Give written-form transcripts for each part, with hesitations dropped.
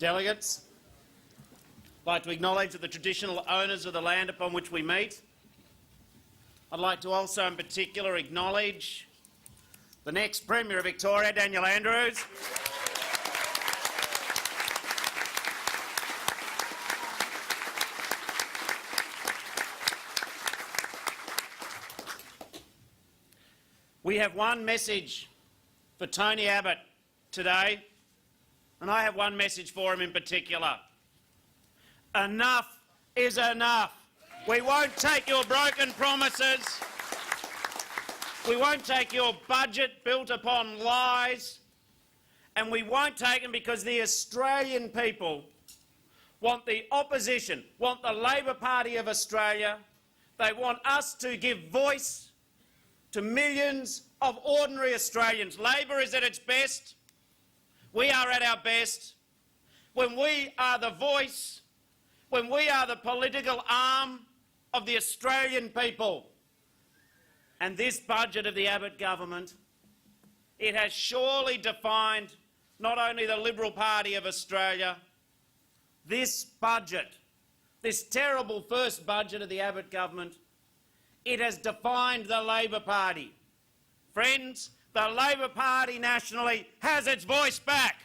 Delegates, I'd like to acknowledge the traditional owners of the land upon which we meet. I'd like to also in particular acknowledge the next Premier of Victoria, Daniel Andrews. We have one message for Tony Abbott today, and I have one message for him in particular. Enough is enough. We won't take your broken promises. We won't take your budget built upon lies. And we won't take them because the Australian people want the opposition, want the Labor Party of Australia. They want us to give voice to millions of ordinary Australians. Labor is at its best. We are at our best when we are the voice, when we are the political arm of the Australian people. And this budget of the Abbott government, it has surely defined not only the Liberal Party of Australia, this budget, this terrible first budget of the Abbott government, it has defined the Labor Party. Friends, the Labor Party nationally has its voice back.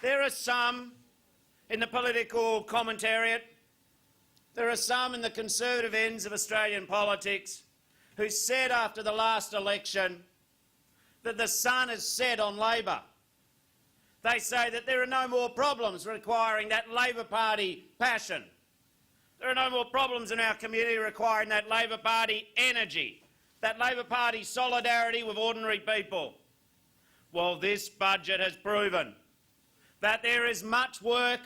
There are some in the political commentariat, there are some in the conservative ends of Australian politics who said after the last election that the sun has set on Labor. They say that there are no more problems requiring that Labor Party passion. There are no more problems in our community requiring that Labor Party energy, that Labor Party solidarity with ordinary people. Well, this budget has proven that there is much work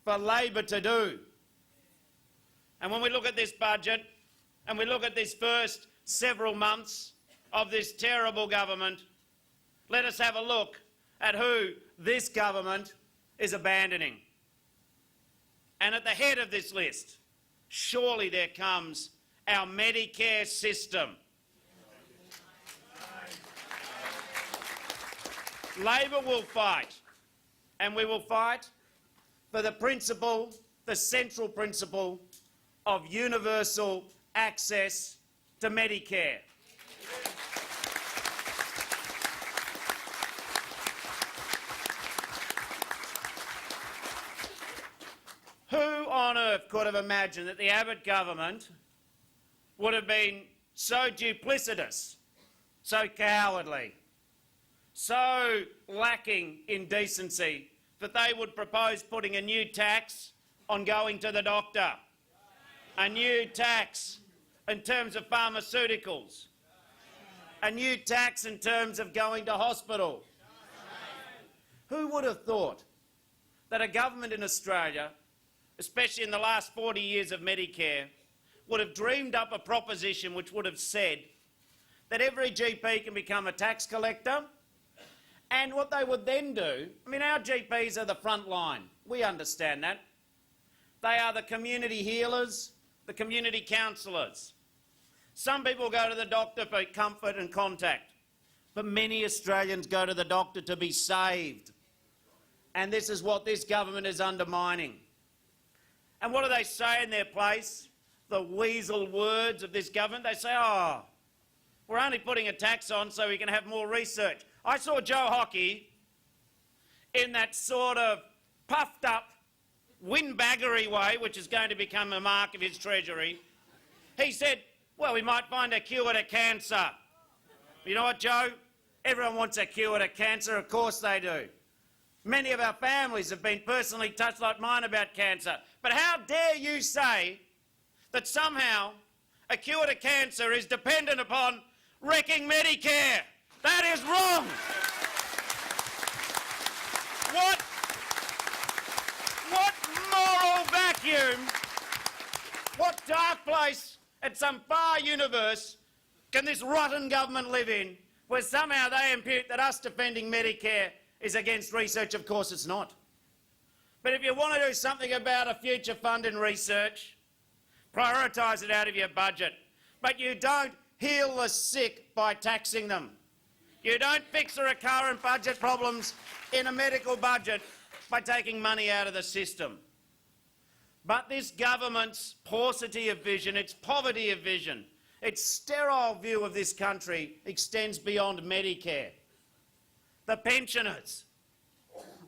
for Labor to do. And when we look at this budget and we look at this first several months of this terrible government, let us have a look at who this government is abandoning. And at the head of this list, surely there comes our Medicare system. Labor will fight, and we will fight for the principle, the central principle of universal access to Medicare. Who on earth could have imagined that the Abbott government would have been so duplicitous, so cowardly, so lacking in decency that they would propose putting a new tax on going to the doctor, a new tax in terms of pharmaceuticals, a new tax in terms of going to hospital? Who would have thought that a government in Australia, especially in the last 40 years of Medicare, would have dreamed up a proposition which would have said that every GP can become a tax collector, and what they would then do, I mean, our GPs are the front line. We understand that. They are the community healers, the community counsellors. Some people go to the doctor for comfort and contact, but many Australians go to the doctor to be saved. And this is what this government is undermining. And what do they say in their place? The weasel words of this government. They say, oh, we're only putting a tax on so we can have more research. I saw Joe Hockey in that sort of puffed up windbaggery way, which is going to become a mark of his treasury. He said, well, we might find a cure to cancer. You know what, Joe? Everyone wants a cure to cancer. Of course they do. Many of our families have been personally touched like mine about cancer. But how dare you say that somehow a cure to cancer is dependent upon wrecking Medicare? That is wrong. What moral vacuum, what dark place at some far universe can this rotten government live in where somehow they impute that us defending Medicare is against research? Of course it's not. But if you want to do something about a future fund in research, Prioritise it out of your budget. But you don't heal the sick by taxing them. You don't fix the recurrent budget problems in a medical budget by taking money out of the system. But this government's paucity of vision, its poverty of vision, its sterile view of this country extends beyond Medicare. The pensioners.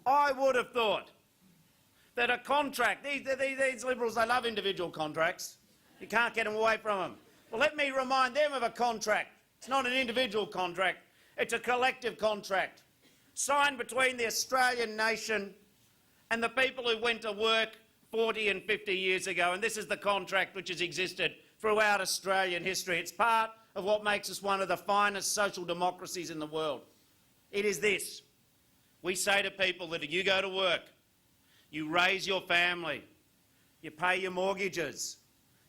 I would have thought that a contract, these Liberals, they love individual contracts. You can't get them away from them. Well, let me remind them of a contract. It's not an individual contract, it's a collective contract signed between the Australian nation and the people who went to work 40 and 50 years ago, and this is the contract which has existed throughout Australian history. It's part of what makes us one of the finest social democracies in the world. It is this. We say to people that if you go to work, you raise your family, you pay your mortgages,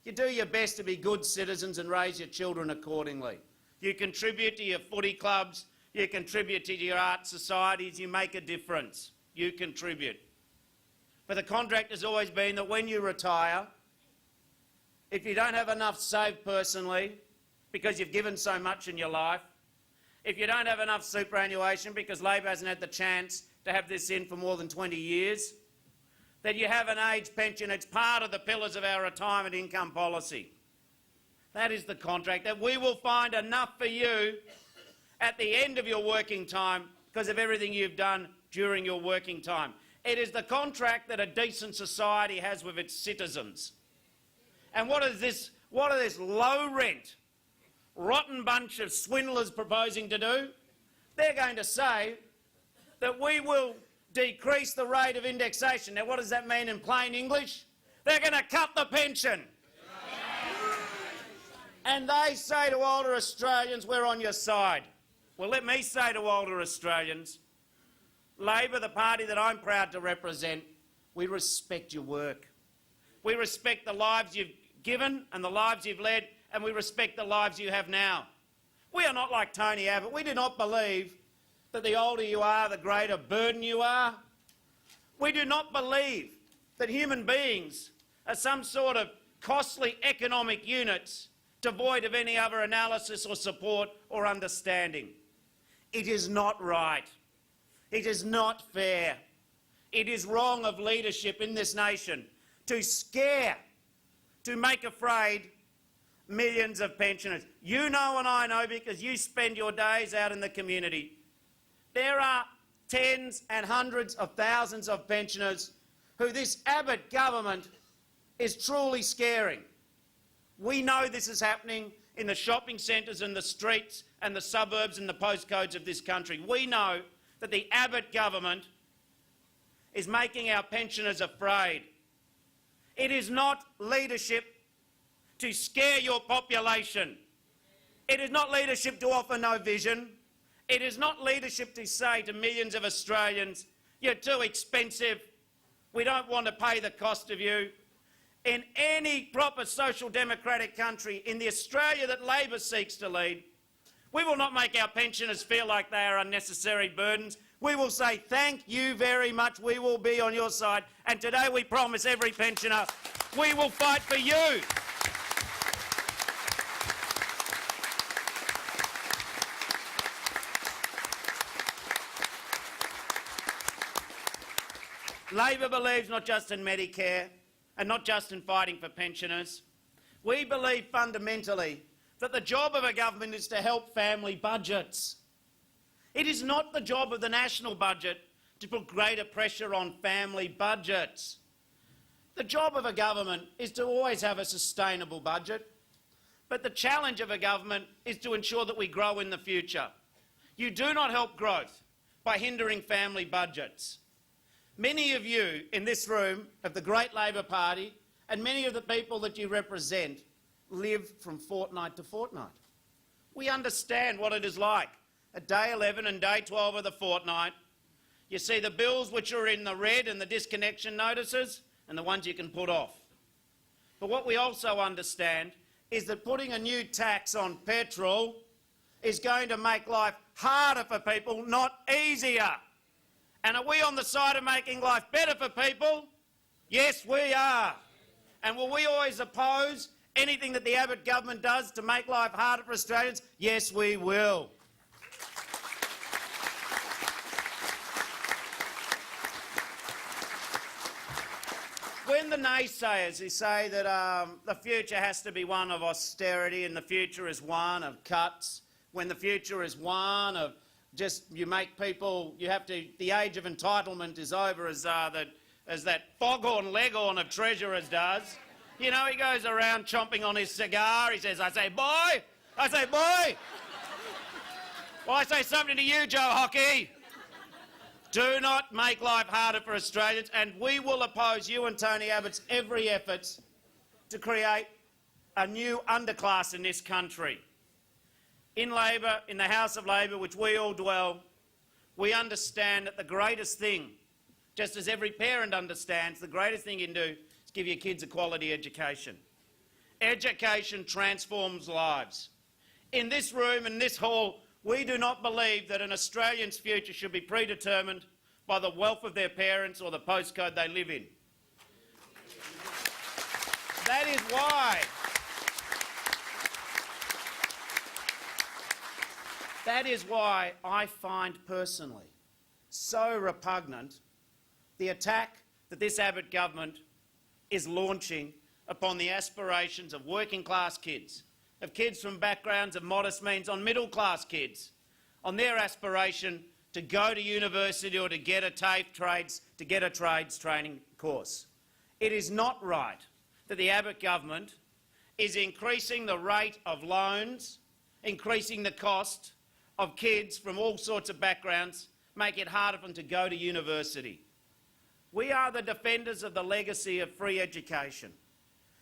you do your best to be good citizens and raise your children accordingly. You contribute to your footy clubs, you contribute to your art societies, you make a difference. You contribute. But the contract has always been that when you retire, if you don't have enough saved personally, because you've given so much in your life, if you don't have enough superannuation because Labor hasn't had the chance to have this in for more than 20 years, that you have an age pension. It's part of the pillars of our retirement income policy. That is the contract, that we will find enough for you at the end of your working time because of everything you've done during your working time. It is the contract that a decent society has with its citizens. And what are this low rent, rotten bunch of swindlers proposing to do? They're going to say that we will decrease the rate of indexation. Now, what does that mean in plain English? They're going to cut the pension. And they say to older Australians, we're on your side. Well, let me say to older Australians, Labor, the party that I'm proud to represent, we respect your work. We respect the lives you've given and the lives you've led, and we respect the lives you have now. We are not like Tony Abbott. We do not believe that the older you are, the greater burden you are. We do not believe that human beings are some sort of costly economic units devoid of any other analysis or support or understanding. It is not right. It is not fair. It is wrong of leadership in this nation to scare, to make afraid millions of pensioners. You know and I know because you spend your days out in the community. There are tens and hundreds of thousands of pensioners who this Abbott government is truly scaring. We know this is happening in the shopping centres and the streets and the suburbs and the postcodes of this country. We know that the Abbott government is making our pensioners afraid. It is not leadership to scare your population. It is not leadership to offer no vision. It is not leadership to say to millions of Australians, you're too expensive, we don't want to pay the cost of you. In any proper social democratic country, in the Australia that Labor seeks to lead, we will not make our pensioners feel like they are unnecessary burdens. We will say thank you very much, we will be on your side, and today we promise every pensioner we will fight for you. Labor believes not just in Medicare and not just in fighting for pensioners. We believe fundamentally that the job of a government is to help family budgets. It is not the job of the national budget to put greater pressure on family budgets. The job of a government is to always have a sustainable budget, but the challenge of a government is to ensure that we grow in the future. You do not help growth by hindering family budgets. Many of you in this room of the great Labor Party and many of the people that you represent live from fortnight to fortnight. We understand what it is like. At day 11 and day 12 of the fortnight, you see the bills which are in the red and the disconnection notices and the ones you can put off. But what we also understand is that putting a new tax on petrol is going to make life harder for people, not easier. And are we on the side of making life better for people? Yes, we are. And will we always oppose anything that the Abbott government does to make life harder for Australians? Yes, we will. When the naysayers who say that the future has to be one of austerity and the future is one of cuts, when the future is one of just you make people, you have to, the age of entitlement is over as that foghorn leghorn of treasurers does. You know, he goes around chomping on his cigar, he says, I say, boy! Well, I say something to you, Joe Hockey. Do not make life harder for Australians, and we will oppose you and Tony Abbott's every effort to create a new underclass in this country. In Labor, in the House of Labor, which we all dwell, we understand that the greatest thing, just as every parent understands, the greatest thing you can do is give your kids a quality education. Education transforms lives. In this room, in this hall, we do not believe that an Australian's future should be predetermined by the wealth of their parents or the postcode they live in. That is why I find personally so repugnant the attack that this Abbott government is launching upon the aspirations of working class kids, of kids from backgrounds of modest means, on middle class kids, on their aspiration to go to university or to get a trades training course. It is not right that the Abbott government is increasing the rate of loans, increasing the cost of kids from all sorts of backgrounds, make it harder for them to go to university. We are the defenders of the legacy of free education.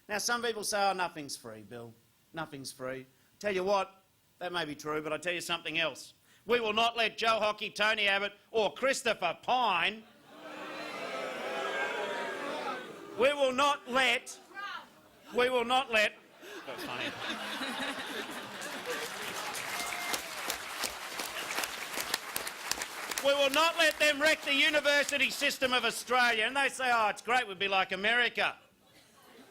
Now, some people say, oh, nothing's free, Bill. Nothing's free. Tell you what, that may be true, but I'll tell you something else. We will not let Joe Hockey, Tony Abbott or Christopher Pyne... We will not let... That's funny. We will not let them wreck the university system of Australia. And they say, oh, it's great, we'd be like America.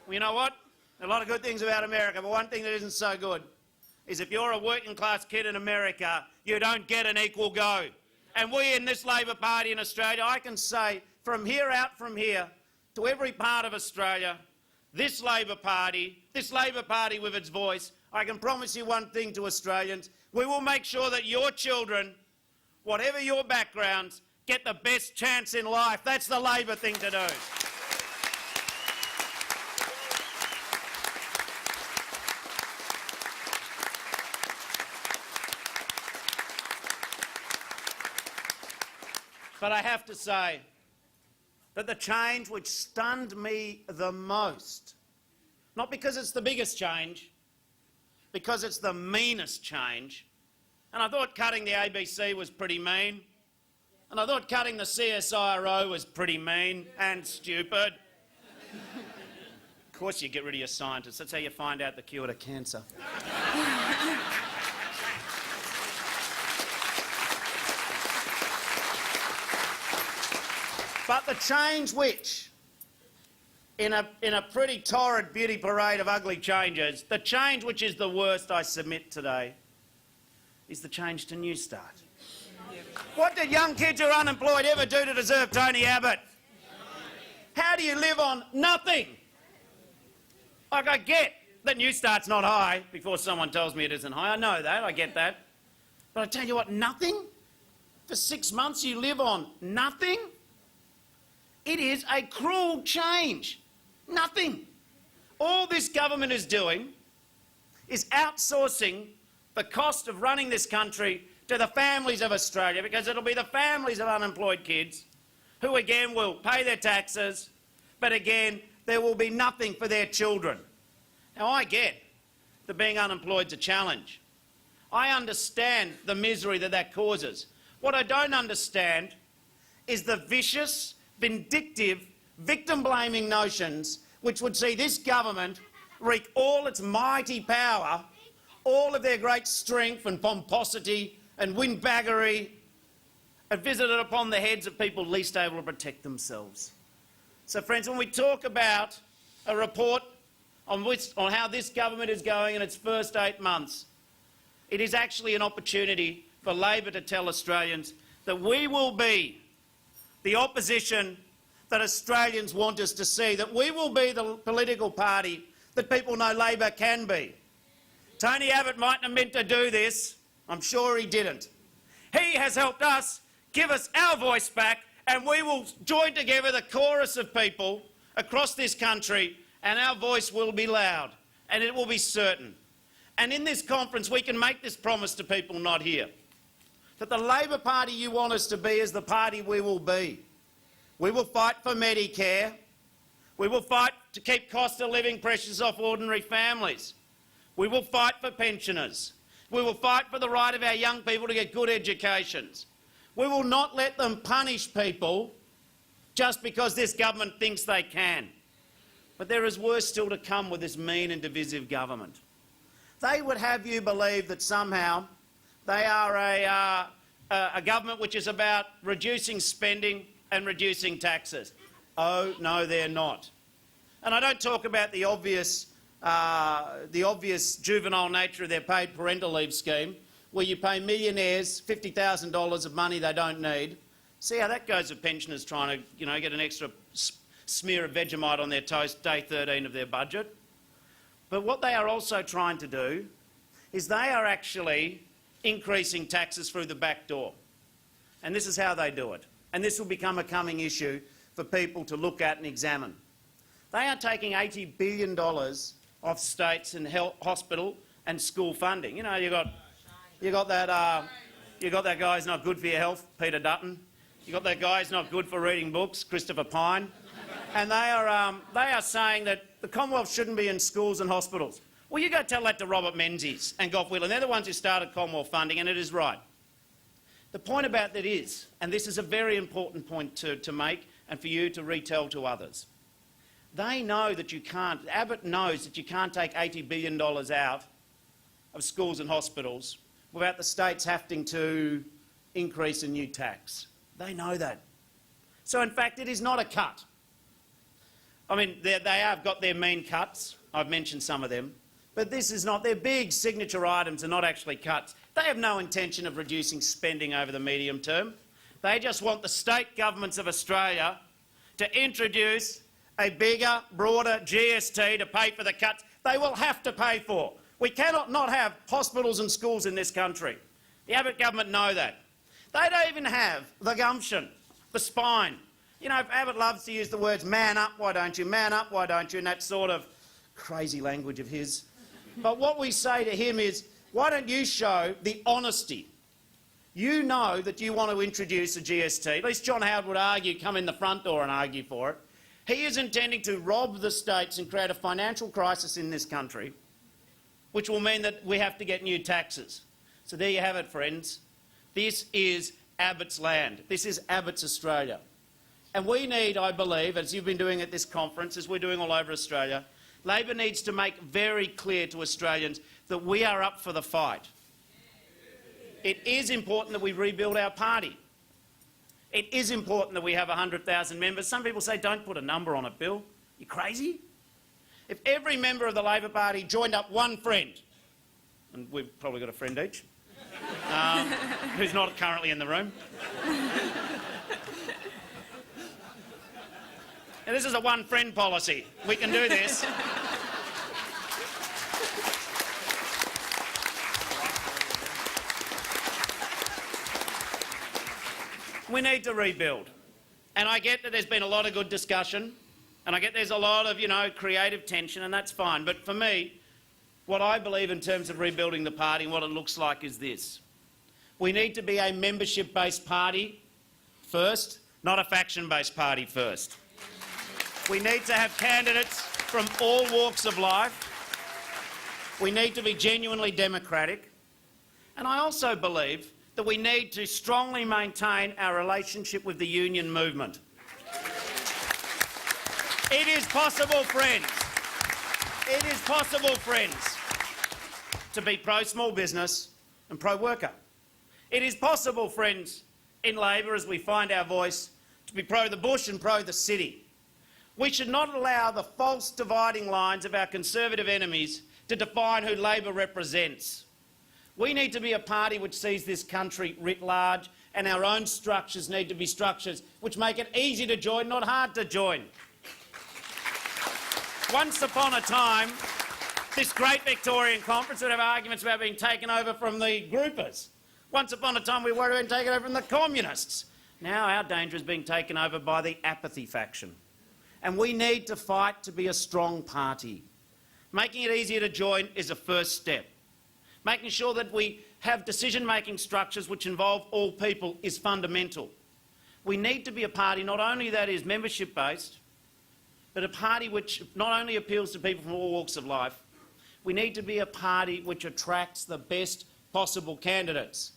Well, you know what? There are a lot of good things about America, but one thing that isn't so good is if you're a working class kid in America, you don't get an equal go. And we in this Labor Party in Australia, I can say from here to every part of Australia, this Labor Party with its voice, I can promise you one thing to Australians, we will make sure that your children, whatever your backgrounds, get the best chance in life. That's the Labor thing to do. But I have to say that the change which stunned me the most, not because it's the biggest change, because it's the meanest change, and I thought cutting the ABC was pretty mean, and I thought cutting the CSIRO was pretty mean and stupid. Of course you get rid of your scientists. That's how you find out the cure to cancer. But the change which, in a pretty torrid beauty parade of ugly changes, the change which is the worst, I submit today, is the change to New Start. What did young kids who are unemployed ever do to deserve Tony Abbott? How do you live on nothing? Like, I get that New Start's not high before someone tells me it isn't high. I know that, I get that. But I tell you what, nothing? For 6 months you live on nothing? It is a cruel change. Nothing. All this government is doing is outsourcing the cost of running this country to the families of Australia, because it'll be the families of unemployed kids who again will pay their taxes, but again there will be nothing for their children. Now, I get that being unemployed is a challenge. I understand the misery that causes. What I don't understand is the vicious, vindictive, victim-blaming notions which would see this government wreak all its mighty power, all of their great strength and pomposity and windbaggery, and visit it upon the heads of people least able to protect themselves. So, friends, when we talk about a report on how this government is going in its first 8 months, it is actually an opportunity for Labor to tell Australians that we will be the opposition that Australians want us to see, that we will be the political party that people know Labor can be. Tony Abbott mightn't have meant to do this. I'm sure he didn't. He has helped us give us our voice back, and we will join together the chorus of people across this country, and our voice will be loud, and it will be certain. And in this conference, we can make this promise to people not here, that the Labor Party you want us to be is the party we will be. We will fight for Medicare. We will fight to keep cost of living pressures off ordinary families. We will fight for pensioners. We will fight for the right of our young people to get good educations. We will not let them punish people just because this government thinks they can. But there is worse still to come with this mean and divisive government. They would have you believe that somehow they are a government which is about reducing spending and reducing taxes. Oh, no, they're not. And I don't talk about the obvious juvenile nature of their paid parental leave scheme, where you pay millionaires $50,000 of money they don't need. See how that goes with pensioners trying to, get an extra smear of Vegemite on their toast day 13 of their budget. But what they are also trying to do is they are actually increasing taxes through the back door. And this is how they do it. And this will become a coming issue for people to look at and examine. They are taking $80 billion off states and hospital and school funding. You got that guy who's not good for your health, Peter Dutton. You got that guy who's not good for reading books, Christopher Pyne. And they are saying that the Commonwealth shouldn't be in schools and hospitals. Well, you go tell that to Robert Menzies and Gough Whitlam. They're the ones who started Commonwealth funding, and it is right. The point about that is, and this is a very important point to make and for you to retell to others, they know that you can't, Abbott knows that you can't take $80 billion out of schools and hospitals without the states having to increase a new tax. They know that. So, in fact, it is not a cut. I mean, they have got their mean cuts. I've mentioned some of them. But this is not, their big signature items are not actually cuts. They have no intention of reducing spending over the medium term. They just want the state governments of Australia to introduce a bigger, broader GST to pay for the cuts they will have to pay for. We cannot not have hospitals and schools in this country. The Abbott government know that. They don't even have the gumption, the spine. Abbott loves to use the words man up, why don't you, man up, why don't you, and that sort of crazy language of his. But what we say to him is, why don't you show the honesty? You know that you want to introduce a GST. At least John Howard would argue, come in the front door and argue for it. He is intending to rob the states and create a financial crisis in this country, which will mean that we have to get new taxes. So there you have it, friends. This is Abbott's land. This is Abbott's Australia. And we need, I believe, as you've been doing at this conference, as we're doing all over Australia, Labor needs to make very clear to Australians that we are up for the fight. It is important that we rebuild our party. It is important that we have 100,000 members. Some people say, don't put a number on it, Bill. You crazy? If every member of the Labor Party joined up one friend, and we've probably got a friend each, who's not currently in the room. And this is a one-friend policy. We can do this. We need to rebuild. And I get that there's been a lot of good discussion, and I get there's a lot of, creative tension, and that's fine. But for me, what I believe in terms of rebuilding the party and what it looks like is this. We need to be a membership-based party first, not a faction-based party first. We need to have candidates from all walks of life. We need to be genuinely democratic. And I also believe that we need to strongly maintain our relationship with the union movement. It is possible, friends, to be pro-small business and pro-worker. It is possible, friends, in Labor, as we find our voice, to be pro the bush and pro the city. We should not allow the false dividing lines of our Conservative enemies to define who Labor represents. We need to be a party which sees this country writ large, and our own structures need to be structures which make it easy to join, not hard to join. Once upon a time, this great Victorian conference would have arguments about being taken over from the groupers. Once upon a time, we were being taken over from the communists. Now our danger is being taken over by the apathy faction. And we need to fight to be a strong party. Making it easier to join is a first step. Making sure that we have decision-making structures which involve all people is fundamental. We need to be a party not only that is membership-based, but a party which not only appeals to people from all walks of life. We need to be a party which attracts the best possible candidates.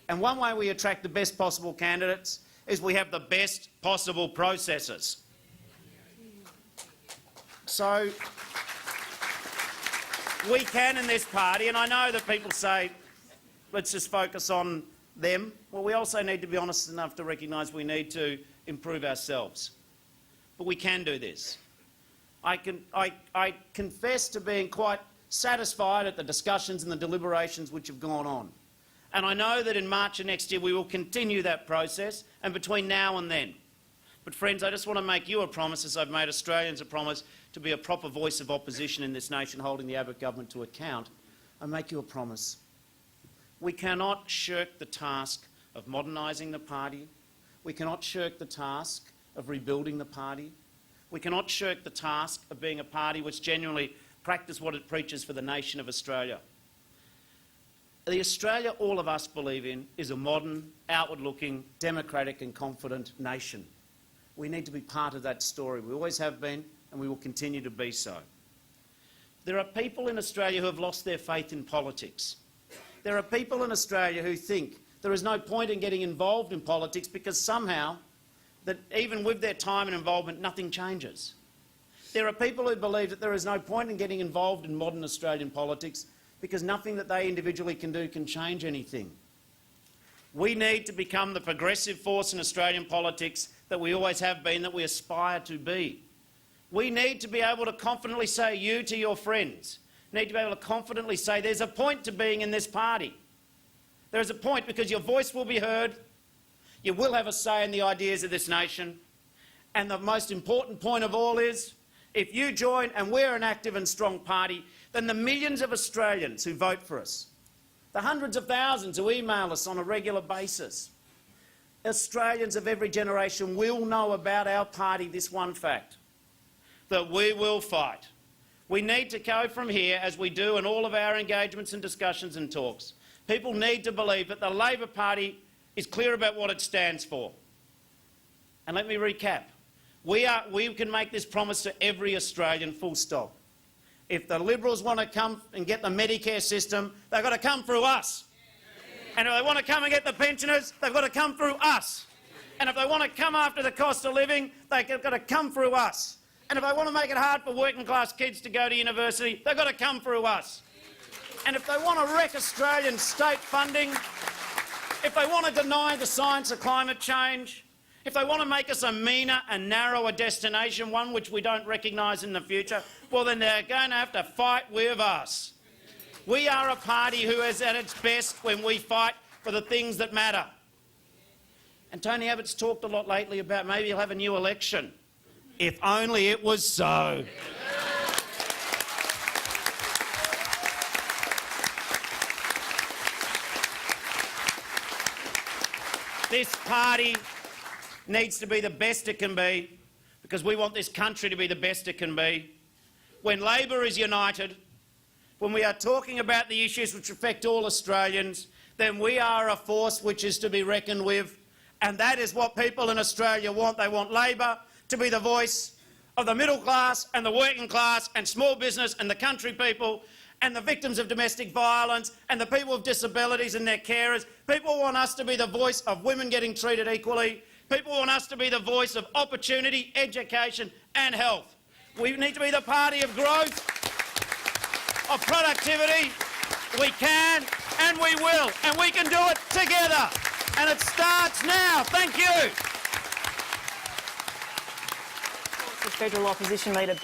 And one way we attract the best possible candidates is we have the best possible processes. So we can in this party, and I know that people say, let's just focus on them. Well, we also need to be honest enough to recognise we need to improve ourselves. But we can do this. I confess to being quite satisfied at the discussions and the deliberations which have gone on. And I know that in March of next year we will continue that process, and between now and then. But friends, I just want to make you a promise, as I've made Australians a promise, to be a proper voice of opposition in this nation, holding the Abbott government to account. I make you a promise. We cannot shirk the task of modernising the party. We cannot shirk the task of rebuilding the party. We cannot shirk the task of being a party which genuinely practices what it preaches for the nation of Australia. The Australia all of us believe in is a modern, outward-looking, democratic and confident nation. We need to be part of that story. We always have been, and we will continue to be so. There are people in Australia who have lost their faith in politics. There are people in Australia who think there is no point in getting involved in politics because somehow, that even with their time and involvement, nothing changes. There are people who believe that there is no point in getting involved in modern Australian politics because nothing that they individually can do can change anything. We need to become the progressive force in Australian politics that we always have been, that we aspire to be. We need to be able to confidently say you to your friends. We need to be able to confidently say there's a point to being in this party. There is a point because your voice will be heard, you will have a say in the ideas of this nation, and the most important point of all is if you join and we're an active and strong party, then the millions of Australians who vote for us, the hundreds of thousands who email us on a regular basis, Australians of every generation will know about our party this one fact, that we will fight. We need to go from here, as we do in all of our engagements and discussions and talks. People need to believe that the Labor Party is clear about what it stands for. And let me recap. We can make this promise to every Australian, full stop. If the Liberals want to come and get the Medicare system, they've got to come through us. And if they want to come and get the pensioners, they've got to come through us. And if they want to come after the cost of living, they've got to come through us. And if they want to make it hard for working class kids to go to university, they've got to come through us. And if they want to wreck Australian state funding, if they want to deny the science of climate change, if they want to make us a meaner and narrower destination, one which we don't recognise in the future, well then they're going to have to fight with us. We are a party who is at its best when we fight for the things that matter. And Tony Abbott's talked a lot lately about maybe he'll have a new election. If only it was so. This party needs to be the best it can be because we want this country to be the best it can be. When Labor is united, when we are talking about the issues which affect all Australians, then we are a force which is to be reckoned with, and that is what people in Australia want. They want Labor to be the voice of the middle class and the working class and small business and the country people and the victims of domestic violence and the people with disabilities and their carers. People want us to be the voice of women getting treated equally. People want us to be the voice of opportunity, education and health. We need to be the party of growth, of productivity. We can and we will, and we can do it together. And it starts now. Thank you. Federal Opposition Leader